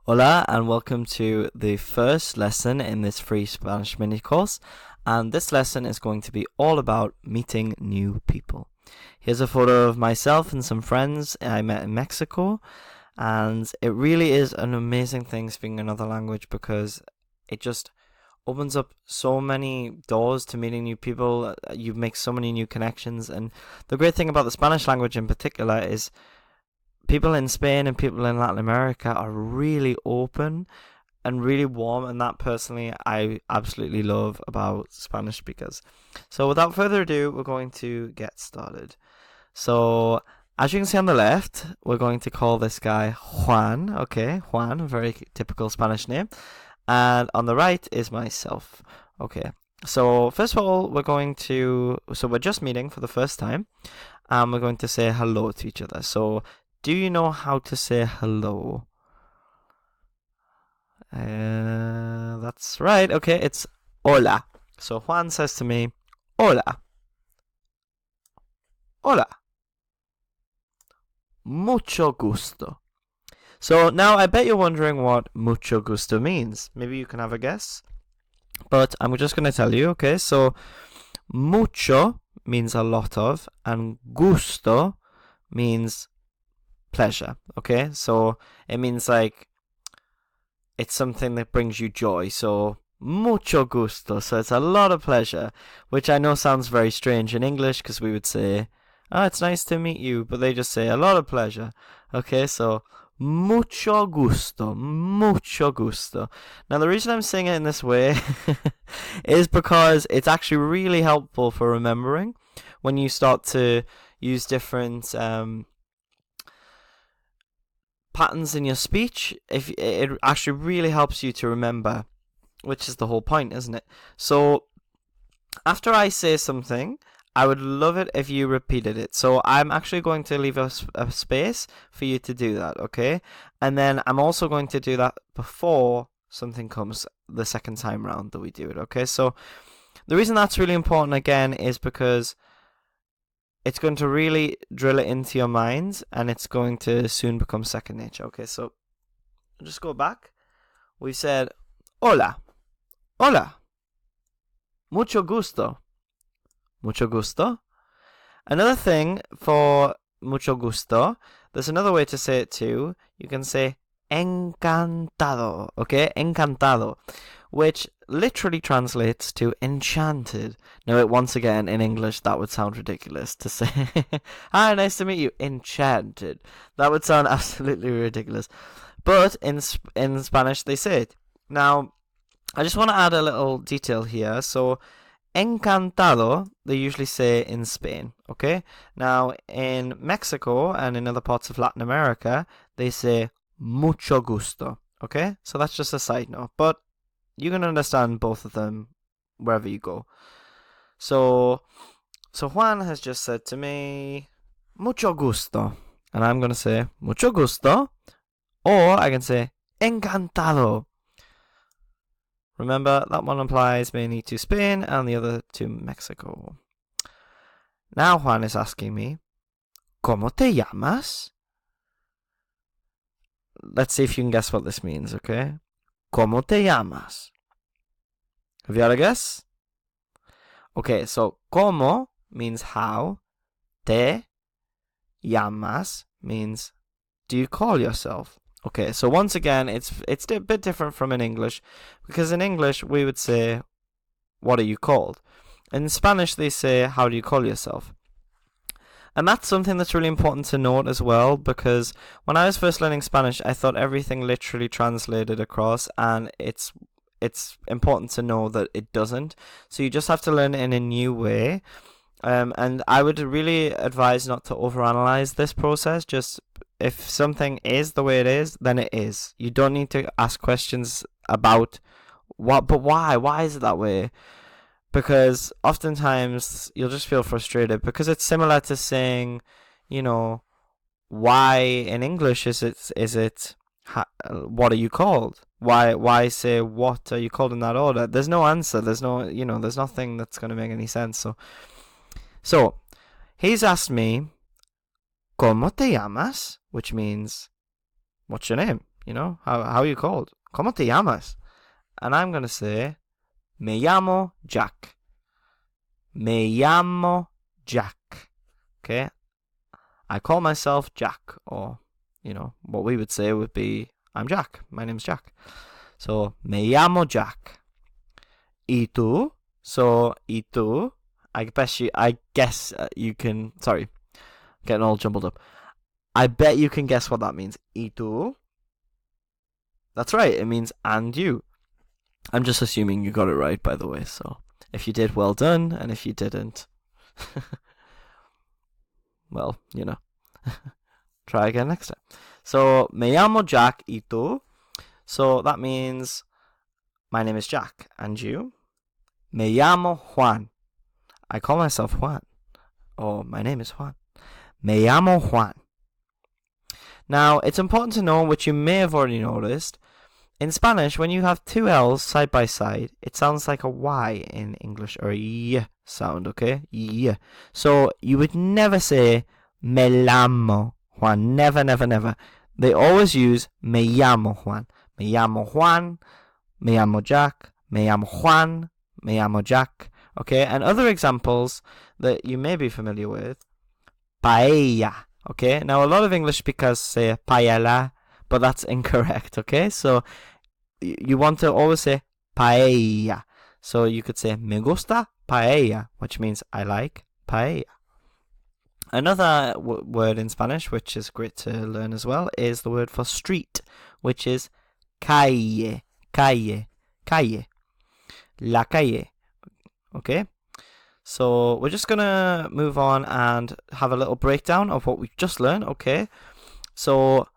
Hola and welcome to the first lesson in this free Spanish mini course. And this lesson is going to be all about meeting new people. Here's a photo of myself and some friends I met in Mexico. And it really is an amazing thing speaking another language because it just opens up so many doors to meeting new people. You make so many new connections. And the great thing about the Spanish language in particular is people in Spain and people in Latin America are really open and really warm, and that personally I absolutely love about Spanish speakers. So without further ado, we're going to get started. So as you can see on the left, we're going to call this guy Juan. Okay, Juan, a very typical Spanish name. And on the right is myself. Okay. So first of all, we're just meeting for the first time, and we're going to say hello to each other. So do you know how to say hello? That's right. Okay, it's hola. So Juan says to me, hola. Hola. Mucho gusto. So now I bet you're wondering what mucho gusto means. Maybe you can have a guess. But I'm just going to tell you, okay? So mucho means a lot of, and gusto means pleasure, okay? So it means like it's something that brings you joy. So mucho gusto. So it's a lot of pleasure, which I know sounds very strange in English because we would say, "Oh, it's nice to meet you," but they just say a lot of pleasure. Okay, so mucho gusto, mucho gusto. Now the reason I'm saying it in this way is because it's actually really helpful for remembering when you start to use different patterns in your speech. If it actually really helps you to remember, which is the whole point, isn't it? So after I say something, I would love it if you repeated it. So I'm actually going to leave a space for you to do that, okay? And then I'm also going to do that before something comes the second time round that we do it, okay? So the reason that's really important again is because it's going to really drill it into your mind and it's going to soon become second nature. Okay, so just go back. We said, hola, hola, mucho gusto, mucho gusto. Another thing for mucho gusto, there's another way to say it too. You can say encantado, okay, encantado, which literally translates to enchanted. Now, once again, in English, that would sound ridiculous to say, hi, nice to meet you, enchanted. That would sound absolutely ridiculous. But in Spanish, they say it. Now, I just want to add a little detail here. So, encantado, they usually say in Spain, okay? Now, in Mexico and in other parts of Latin America, they say mucho gusto, okay? So that's just a side note. But you can understand both of them wherever you go. So Juan has just said to me, mucho gusto. And I'm going to say, mucho gusto. Or I can say, encantado. Remember, that one applies mainly to Spain and the other to Mexico. Now Juan is asking me, ¿Cómo te llamas? Let's see if you can guess what this means, okay? ¿Cómo te llamas? Have you had a guess? Okay, so ¿cómo means how. Te llamas means do you call yourself? Okay, so once again, it's a bit different from in English, because in English we would say, what are you called? In Spanish they say, how do you call yourself? And that's something that's really important to note as well, because when I was first learning Spanish, I thought everything literally translated across, and it's important to know that it doesn't. So you just have to learn it in a new way. And I would really advise not to overanalyze this process. Just if something is the way it is, then it is. You don't need to ask questions about what, but why? Why is it that way? Because oftentimes you'll just feel frustrated because it's similar to saying, why in English is it what are you called? Why say what are you called in that order? There's no answer. There's nothing that's going to make any sense. So he's asked me, ¿Cómo te llamas? Which means, what's your name? you know, how are you called? ¿Cómo te llamas? And I'm going to say, me llamo Jack. Me llamo Jack. Okay? I call myself Jack, or, you know, what we would say would be, I'm Jack. My name's Jack. So, me llamo Jack. ¿Y tú? So, ¿y tú? I guess you can, sorry, getting all jumbled up. I bet you can guess what that means. ¿Y tú? That's right, it means and you. I'm just assuming you got it right, by the way, so if you did, well done, and if you didn't, well, you know, try again next time. So, me llamo Jack, ¿y tú? So that means, my name is Jack, and you? Me llamo Juan. I call myself Juan. Or, my name is Juan. Me llamo Juan. Now, it's important to know, which you may have already noticed, in Spanish, when you have two L's side by side, it sounds like a Y in English, or a Y sound, okay? Y. So, you would never say, me llamo Juan. Never, never, never. They always use, me llamo Juan. Me llamo Juan. Me llamo Jack. Me llamo Juan. Me llamo Jack. Okay? And other examples that you may be familiar with, paella. Okay? Now, a lot of English speakers say paella, but that's incorrect, okay? So, you want to always say paella. So, you could say, me gusta paella, which means I like paella. Another word in Spanish, which is great to learn as well, is the word for street, which is calle, calle, calle, la calle, okay? So, we're just going to move on and have a little breakdown of what we've just learned, okay? So,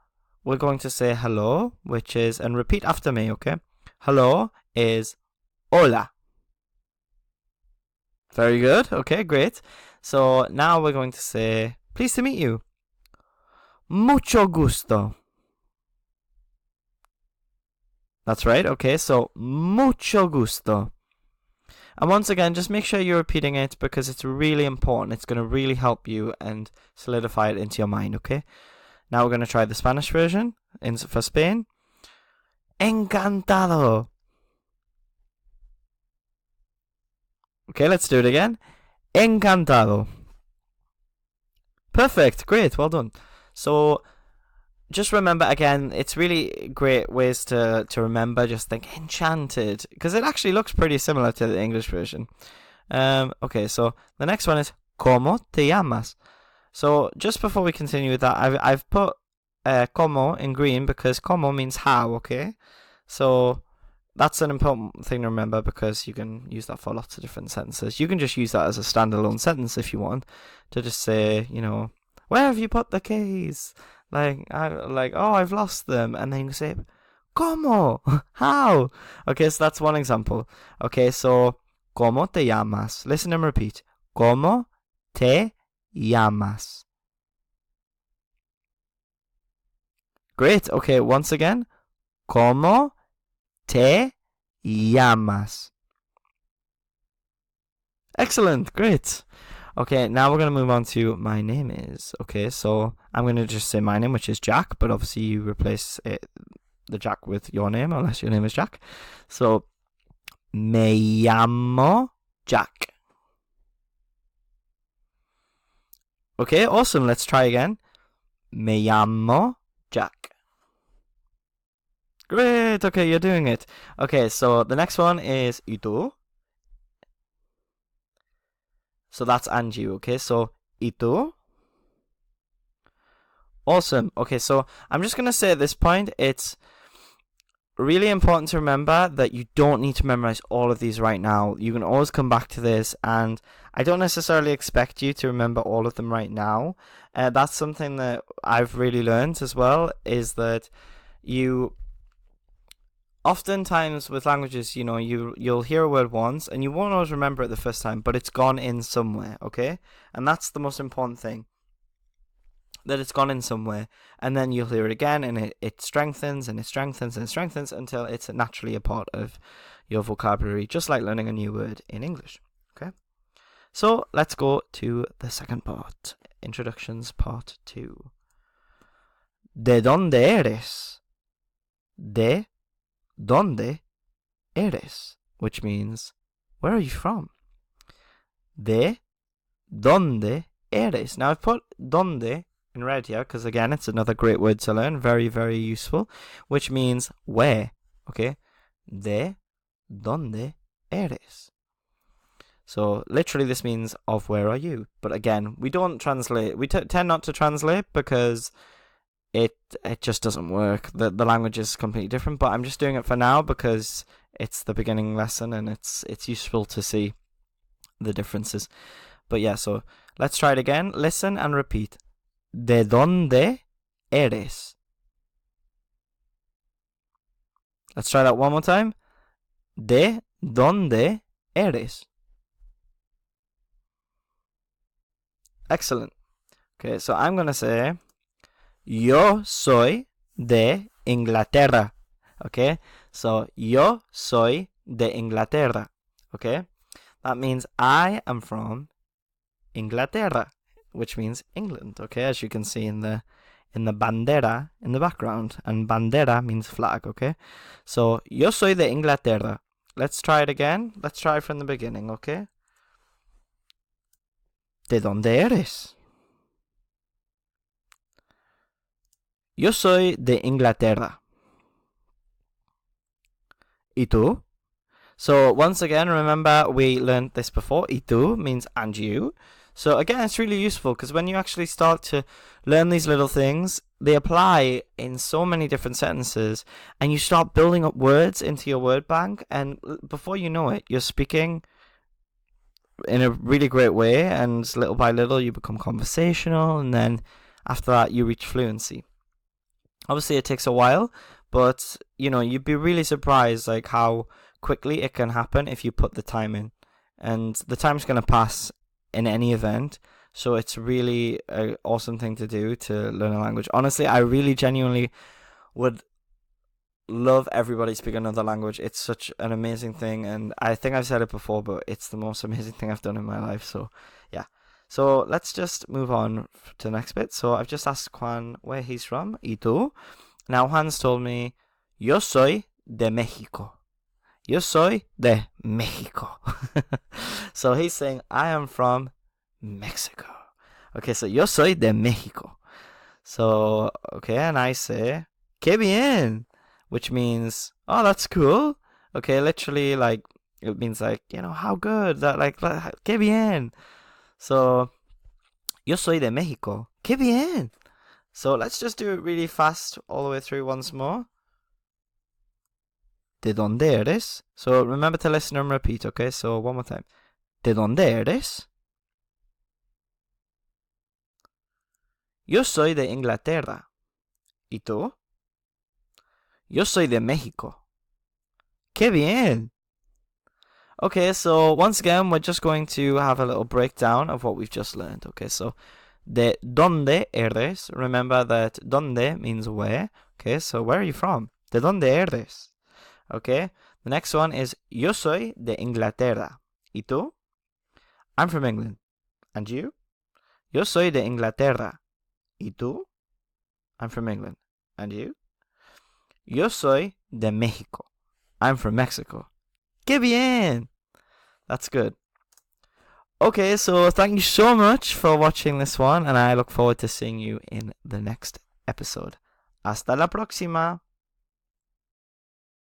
we're going to say hello, which is, and repeat after me, okay? Hello is hola. Very good, okay, great. So, now we're going to say, pleased to meet you. Mucho gusto. That's right, okay, so, mucho gusto. And once again, just make sure you're repeating it because it's really important. It's going to really help you and solidify it into your mind, okay? Now we're going to try the Spanish version for Spain. Encantado. Okay, let's do it again. Encantado. Perfect, great, well done. So, just remember again, it's really great ways to remember. Just think enchanted, because it actually looks pretty similar to the English version. Okay, so the next one is ¿Cómo te llamas? So just before we continue with that, I've put ¿Cómo in green because ¿Cómo means how, okay? So that's an important thing to remember because you can use that for lots of different sentences. You can just use that as a standalone sentence if you want to just say, you know, where have you put the keys? Oh, I've lost them. And then you say, ¿Cómo? How? Okay, so that's one example. Okay, so, ¿Cómo te llamas? Listen and repeat. ¿Cómo te llamas? Great. Okay, once again. ¿Cómo te llamas? Excellent. Great. Okay, now we're going to move on to my name is. Okay, so I'm going to just say my name, which is Jack, but obviously you replace the Jack with your name, unless your name is Jack. So, me llamo Jack. Okay, awesome. Let's try again. Me llamo Jack. Great. Okay, you're doing it. Okay, so the next one is ¿Y tú? So that's and you, okay? So, ¿Y tú? Awesome. Okay, so I'm just going to say at this point, it's really important to remember that you don't need to memorize all of these right now. You can always come back to this, and I don't necessarily expect you to remember all of them right now. That's something that I've really learned as well, is that you... Oftentimes with languages, you know, you'll hear a word once and you won't always remember it the first time, but it's gone in somewhere, okay? And that's the most important thing, that it's gone in somewhere. And then you'll hear it again and it strengthens and it strengthens and it strengthens until it's naturally a part of your vocabulary, just like learning a new word in English, okay? So let's go to the second part, introductions part 2. ¿De dónde eres? ¿De dónde eres? Which means, where are you from? ¿De dónde eres? Now I've put dónde in red here because again it's another great word to learn, very, very useful, which means where, okay? ¿De dónde eres? So literally this means of where are you? But again, we don't translate. We tend not to translate because it just doesn't work. The language is completely different, but I'm just doing it for now because it's the beginning lesson and it's useful to see the differences. But yeah, so let's try it again. Listen and repeat. ¿De dónde eres? Let's try that one more time. ¿De dónde eres? Excellent. Okay, so I'm going to say, yo soy de Inglaterra. Okay, so yo soy de Inglaterra. Okay, that means I am from Inglaterra, which means England. Okay, as you can see in the bandera in the background, and bandera means flag. Okay, so yo soy de Inglaterra. Let's try it again. Let's try from the beginning. Okay. ¿De dónde eres? Yo soy de Inglaterra. ¿Y tú? So once again, remember we learned this before. ¿Y tú means and you. So again, it's really useful because when you actually start to learn these little things, they apply in so many different sentences and you start building up words into your word bank, and before you know it, you're speaking in a really great way, and little by little you become conversational, and then after that you reach fluency. Obviously it takes a while, but you know, you'd be really surprised like how quickly it can happen if you put the time in, and the time's going to pass in any event, so it's really an awesome thing to do to learn a language. Honestly, I really genuinely would love everybody speaking another language. It's such an amazing thing, and I think I've said it before, but it's the most amazing thing I've done in my life. So yeah, so let's just move on to the next bit. So I've just asked Juan where he's from. ¿Y tú? Now Juan's told me, yo soy de México. Yo soy de México. So he's saying, I am from Mexico. Okay, so yo soy de México. So okay, and I say, qué bien, which means, oh, that's cool. Okay, literally, like, it means, like, you know, how good, that, like, qué bien. So, yo soy de México. Qué bien. So, let's just do it really fast all the way through once more. ¿De dónde eres? So, remember to listen and repeat, okay? So, one more time. ¿De dónde eres? Yo soy de Inglaterra. ¿Y tú? Yo soy de México. ¡Qué bien! Okay, so once again, we're just going to have a little breakdown of what we've just learned. Okay, so de dónde eres. Remember that dónde means where. Okay, so where are you from? ¿De dónde eres? Okay, the next one is yo soy de Inglaterra. ¿Y tú? I'm from England. And you? Yo soy de Inglaterra. ¿Y tú? I'm from England. And you? Yo soy de México. I'm from Mexico. ¡Qué bien! That's good. Okay, so thank you so much for watching this one, and I look forward to seeing you in the next episode. Hasta la próxima!